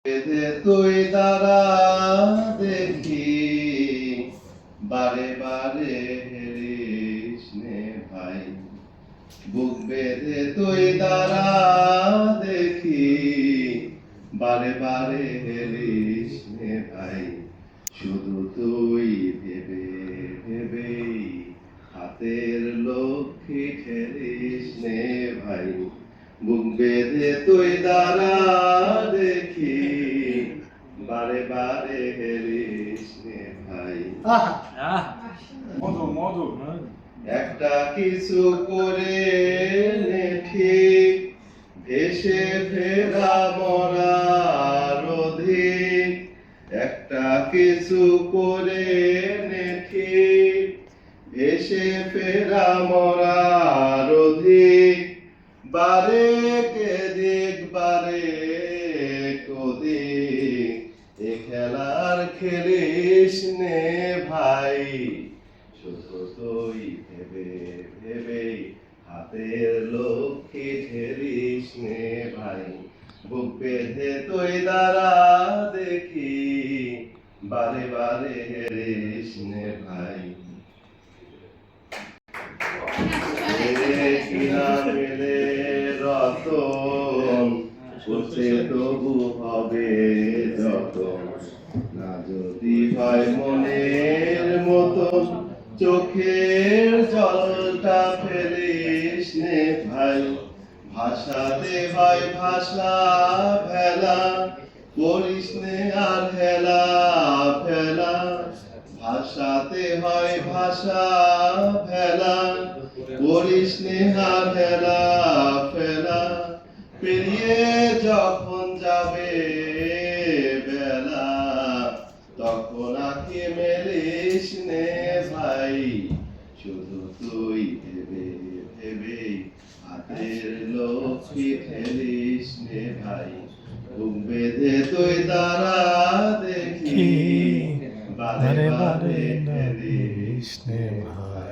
বেঁধে তুই দাঁড়া দেখি, বারে বারে হেরিস নে ভাই। বুক বেঁধে তুই দাঁড়া দেখি, বারে বারে হেরিস নে ভাই। শুধু তুই ভেবে ভেবে হাতের লক্ষ্মী ঠেলিস নে ভাই। বুক বেঁধে তুই দাঁড়া দেখি, বারে বারে হেরিস নে ভাই। মধু মধু একটা কিছু করে নে ঠিক, ভেসে ফেরা মরার অধিক। একটা কিছু করে নে ঠিক, ভেসে ফেরা মরার অধিক। বারে কেদিক বারে কদিক, এ খেলার খেলিস নে ভাই। শুধু তুই ভেবে ভেবে হাতের লক্ষ্মী ঠেলিস নে ভাই। বুক বেঁধে তুই দাঁড়া দেখি, বারে বারে হেরিস নে ভাই। কিনা মেলে রতন, করছে তবু হবে যতন। না যদি হয় মনের মতন, চোখের জলটা ফেলিস নে ভাই। ভাষাতে হয় ভাষা ভেলা, করিস নে আর হেলা ফেলা। ভাষাতে হয় ভাষা ভেলা, করিস নে আর হেলা ফেলা। পেরিয়ে যখন যাবে বেলা, তখন আঁখি মেলিস নে ভাই। শুধু তুই ভেবে ভেবে হাতের লক্ষ্মী ঠেলিস নে ভাই। বুক বেঁধে তুই দাঁড়া দেখি, বারে বারে হেরিস নে ভাই।